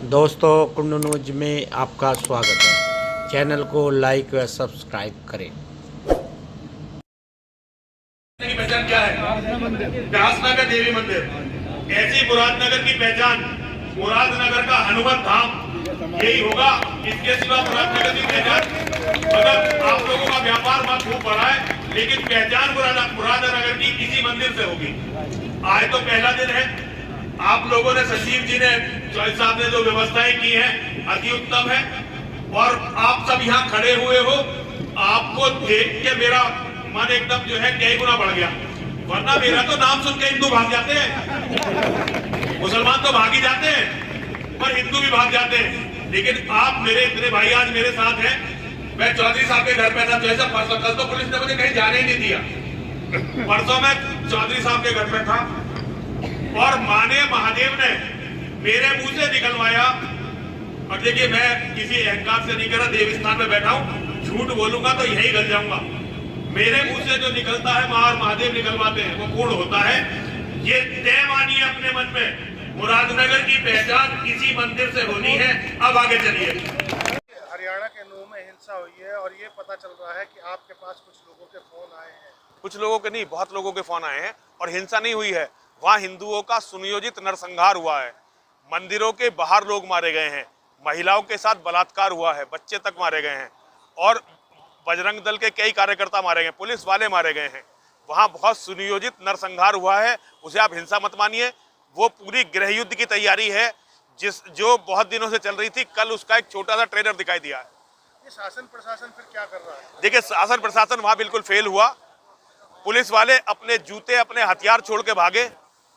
दोस्तों, कुंडू न्यूज में आपका स्वागत है। चैनल को लाइक व सब्सक्राइब करें। की पहचान क्या है? व्यासनगर देवी मंदिर। ऐसी मुरादनगर की पहचान मुरादनगर का हनुमान धाम यही होगा। इसके सिवा मुरादनगर की पहचान, अगर आप लोगों का व्यापार वहां खूब बढ़ा है, लेकिन पहचान मुरादनगर की किसी मंदिर से होगी। आज तो पहला दिन है। आप लोगों ने, सचिव जी ने, चौधरी साहब ने जो व्यवस्थाएं की हैं अति उत्तम है। और आप सब यहाँ खड़े हुए हो, आपको देख के मेरा मन एकदम जो है कई गुना बढ़ गया। वरना मेरा तो नाम सुन के हिंदू भाग जाते हैं, मुसलमान तो भाग ही जाते हैं, पर हिंदू भी भाग जाते हैं। लेकिन आप मेरे इतने भाई आज मेरे साथ हैं। मैं चौधरी साहब के घर पे था, जैसे परसों, कल तो पुलिस ने मुझे कहीं जाने ही नहीं दिया। परसों मैं चौधरी साहब के घर पे था और माने महादेव ने मेरे मुंह से निकलवाया। और देखिए, मैं किसी अहंकार से नहीं कह रहा, देवस्थान में बैठा हूं, झूठ बोलूंगा तो यही गल जाऊंगा। मेरे मुंह से जो निकलता है और महादेव निकलवाते हैं, वो पूर्ण होता है। ये तय मानिए अपने मन में, मुरादनगर की पहचान किसी मंदिर से होनी है। अब आगे चलिए। हरियाणा के नूह में हिंसा हुई है और ये पता चल रहा है कि आपके पास कुछ लोगों के फोन आए हैं। कुछ लोगों के नहीं, बहुत लोगों के फोन आए हैं। और हिंसा नहीं हुई है, वहां हिंदुओं का सुनियोजित नरसंहार हुआ है। मंदिरों के बाहर लोग मारे गए हैं, महिलाओं के साथ बलात्कार हुआ है, बच्चे तक मारे गए हैं, और बजरंग दल के कई कार्यकर्ता मारे गए, पुलिस वाले मारे गए हैं। वहां बहुत सुनियोजित नरसंहार हुआ है। उसे आप हिंसा मत मानिए। वो पूरी गृह युद्ध की तैयारी है जो बहुत दिनों से चल रही थी। कल उसका एक छोटा सा ट्रेलर दिखाई दिया है। ये शासन प्रशासन फिर क्या कर रहा है? देखिए, शासन प्रशासन वहां बिल्कुल फेल हुआ। पुलिस वाले अपने जूते, अपने हथियार छोड़ के भागे।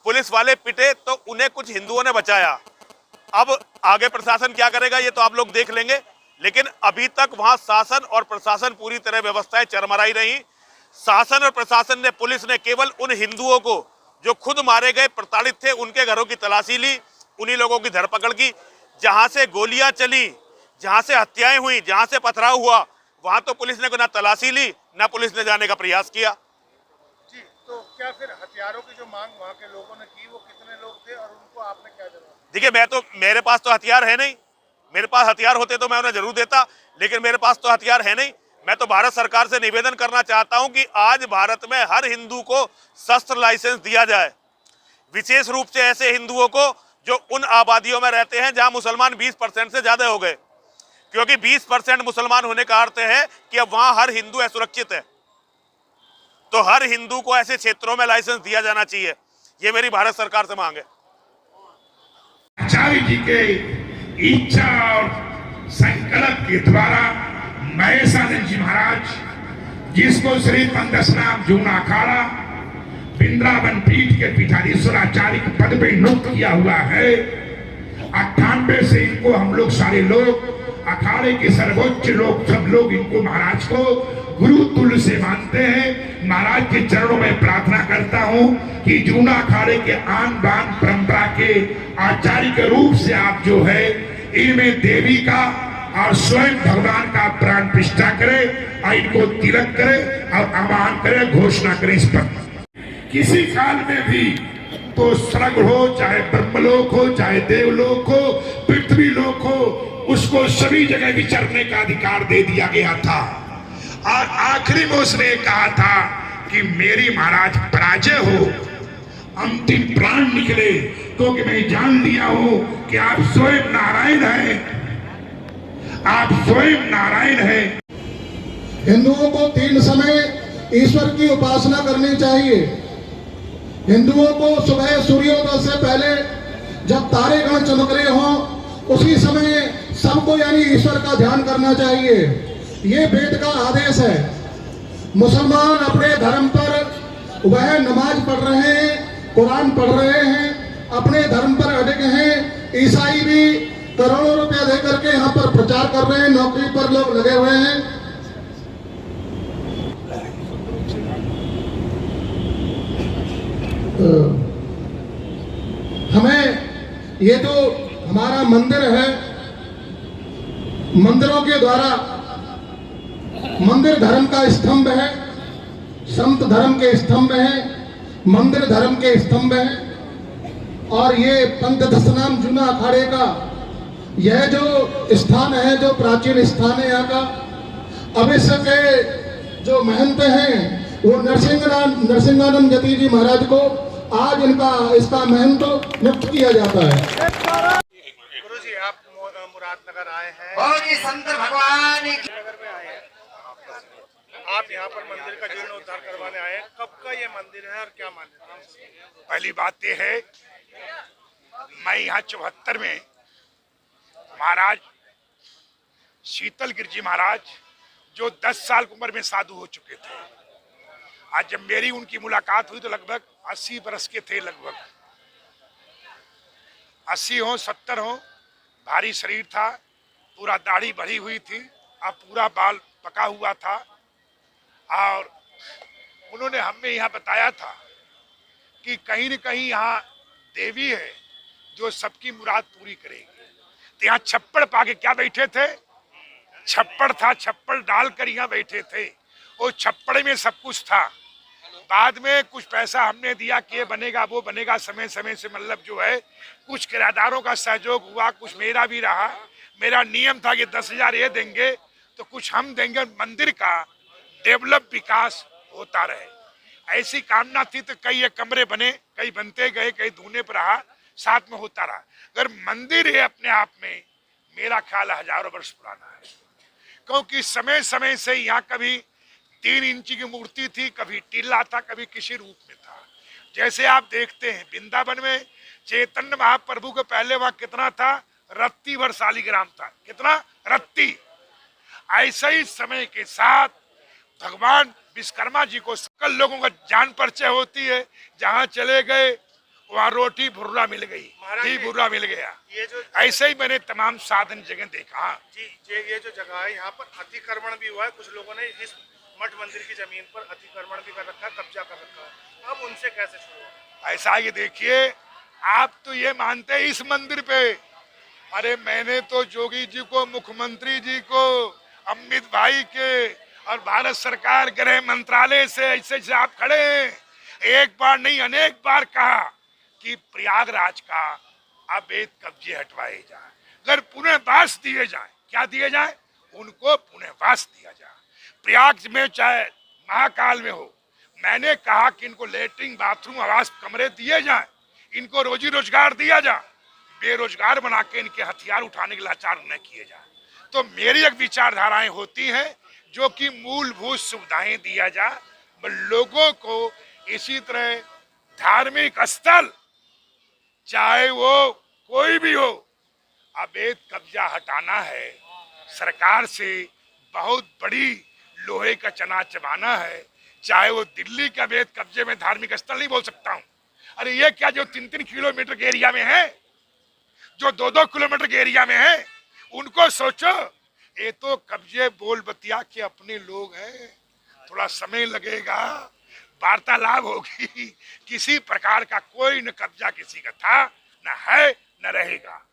पुलिस वाले पिटे तो उन्हें कुछ हिंदुओं ने बचाया। अब आगे प्रशासन क्या करेगा ये तो आप लोग देख लेंगे। लेकिन अभी तक वहां शासन और प्रशासन पूरी तरह व्यवस्थाएं चरमराई रही। शासन और प्रशासन ने, पुलिस ने केवल उन हिंदुओं को जो खुद मारे गए, प्रताड़ित थे, उनके घरों की तलाशी ली, उन्हीं लोगों की धरपकड़ की। जहां से गोलियां चली, जहां से हत्याएं हुई, जहां से पथराव हुआ, वहां तो पुलिस ने ना तलाशी ली, ना पुलिस ने जाने का प्रयास किया। जी, तो क्या फिर हथियारों की जो मांग वहाँ के लोगों ने की, वो कितने लोग थे और उनको आपने क्या जवाब? देखिए, मेरे पास तो हथियार है नहीं। मेरे पास हथियार होते तो मैं उन्हें जरूर देता, लेकिन मेरे पास तो हथियार है नहीं। मैं तो भारत सरकार से निवेदन करना चाहता हूं कि आज भारत में हर हिंदू को शस्त्र लाइसेंस दिया जाए, विशेष रूप से ऐसे हिंदुओं को जो उन आबादियों में रहते हैं जहां मुसलमान 20% से ज्यादा हो गए। क्योंकि 20% मुसलमान होने का अर्थ है कि अब वहां हर हिंदू असुरक्षित है। तो हर हिंदू को ऐसे क्षेत्रों में लाइसेंस दिया जाना चाहिए। ये मेरी भारत सरकार से मांग है। आचार्य जी के इच्छा और संकल्प के द्वारा महेशानंद जी महाराज, जिसको श्री पंदसनाम जूना अखाड़ा वृंदावन पीठ के पीठाधीश्वराचार्य के पद पे नियुक्त किया हुआ है। 98 से इनको हम लोग सारे लोग, अखाड़े के सर्वोच्च लोग, सब लोग इनको, महाराज को गुरु तुल्य से मानते हैं। महाराज के चरणों में प्रार्थना करता हूं कि जूना अखाड़े के आन बान परंपरा के आचार्य के रूप से आप जो है इनमें देवी का और स्वयं भगवान का प्राण प्रतिष्ठा करे और इनको तिलक करे और आह्वान करे, घोषणा करे इस पर। किसी काल में भी तो स्वर्ग हो, चाहे ब्रह्मलोक हो, चाहे देवलोक हो, पृथ्वी लोक हो, उसको सभी जगह विचरने का अधिकार दे दिया गया था। और आखिरी में उसने कहा था कि मेरी महाराज पराजय हो, अंतिम प्राण निकले, क्योंकि मैं जान लिया हूं कि आप स्वयं नारायण हैं, आप स्वयं नारायण हैं। हिंदुओं को 3 समय ईश्वर की उपासना करनी चाहिए। हिंदुओं को सुबह सूर्योदय से पहले जब तारे गण चमक रहे हों, उसी समय सबको यानी ईश्वर का ध्यान करना चाहिए। ये वेद का आदेश है। मुसलमान अपने धर्म पर वह नमाज पढ़ रहे हैं, कुरान पढ़ रहे हैं, अपने धर्म पर अडिग हैं। ईसाई भी करोड़ों रुपया देकर के यहाँ पर प्रचार कर रहे हैं, नौकरी पर लोग लगे हुए हैं। हमें ये जो हमारा मंदिर है, मंदिरों के द्वारा, मंदिर धर्म का स्तंभ है, संत धर्म के स्तंभ है, मंदिर धर्म के स्तंभ है। और ये पंथ दशनाम जूना अखाड़े का यह जो स्थान है, जो प्राचीन स्थान है यहाँ का, अवश्य के जो महंत हैं वो नरसिंहानंद जती जी महाराज को आज इसका महंत नियुक्त किया जाता है। गुरु जी, आप मुरादनगर आए हैं, बोलिए संत भगवान की। नगर में आए हैं, आप यहाँ पर मंदिर का जीर्णोद्धार करवाने आए हैं। कब का ये मंदिर है और क्या मान्यता है? पहली बात यह है, मैं यहाँ 74 में महाराज शीतल गिर जी महाराज जो 10 साल की उम्र में साधु हो चुके थे, आज जब मेरी उनकी मुलाकात हुई तो लगभग 80 बरस के थे, लगभग 80 हो 70 हो। भारी शरीर था, पूरा दाढ़ी बढ़ी हुई थी और पूरा बाल पका हुआ था। और उन्होंने हमें यहाँ बताया था कि कहीं न कहीं यहाँ देवी है जो सबकी मुराद पूरी करेगी। तो यहाँ छप्पड़ पाके क्या बैठे थे, छप्पड़ था, छप्पड़ डालकर यहाँ बैठे थे। वो छप्पड़ में सब कुछ था। बाद में कुछ पैसा हमने दिया कि ये बनेगा वो बनेगा, समय समय से मतलब जो है कुछ किराएदारों का सहयोग हुआ, कुछ मेरा भी रहा। मेरा नियम था कि 10,000 ये देंगे तो कुछ हम देंगे, मंदिर का डेवलप विकास होता रहे, ऐसी कामना थी। तो कई ये कमरे बने, कई बनते गए, कई धुने पर रहा, साथ में होता रहा। अगर मंदिर है अपने आप में, मेरा ख्याल हजारों वर्ष पुराना है, क्योंकि समय समय से यहाँ कभी 3 इंची की मूर्ति थी, कभी टीला था, कभी किसी रूप में था। जैसे आप देखते हैं वृंदावन में चैतन्य महाप्रभु के पहले वहां कितना था, रत्ती भर शालिग्राम था, कितना रत्ती। ऐसे ही समय के साथ भगवान विश्वकर्मा जी को सकल लोगों का जान परिचय होती है। जहाँ चले गए वहाँ रोटी भुर्रा मिल गई, घी भुर्रा मिल गया। ये जो ऐसे ही मैंने तमाम साधन जगह देखा। जी, ये जो जगह है यहाँ पर अतिक्रमण भी हुआ है, कुछ लोगों ने इस मठ मंदिर की जमीन पर अतिक्रमण भी कर रखा है, कब्जा कर रखा है। अब उनसे कैसे शुरू? ऐसा ये देखिए, आप तो ये मानते हैं इस मंदिर पे, अरे मैंने तो जोगी जी को, मुख्यमंत्री जी को, अमित भाई के और भारत सरकार गृह मंत्रालय से ऐसे आप खड़े हैं, एक बार नहीं अनेक बार कहा कि प्रयागराज का अवैध कब्जे हटवाए जाए, अगर पुनर्वास दिए जाए। क्या दिए जाए? उनको पुनर्वास दिया जाए। प्रयाग में चाहे महाकाल में हो, मैंने कहा कि इनको लेटरिन, बाथरूम, आवास, कमरे दिए जाए, इनको रोजी रोजगार दिया जाए, बेरोजगार बना के इनके हथियार उठाने के लाचार न किए जाए। तो मेरी एक विचारधाराएं होती हैं जो कि मूलभूत सुविधाएं दिया जाए, लोगों को इसी तरह धार्मिक स्थल चाहे वो कोई भी हो, अवैध कब्जा हटाना है। सरकार से बहुत बड़ी लोहे का चना चबाना है। चाहे वो दिल्ली के अवैध कब्जे में धार्मिक स्थल नहीं बोल सकता हूँ, अरे ये क्या जो 3-3 किलोमीटर के एरिया में है, जो 2-2 किलोमीटर के एरिया में है, उनको सोचो। ये तो कब्जे बोल बतिया के अपने लोग हैं, थोड़ा समय लगेगा, वार्तालाप होगी। किसी प्रकार का कोई न कब्जा किसी का था, न है, न रहेगा।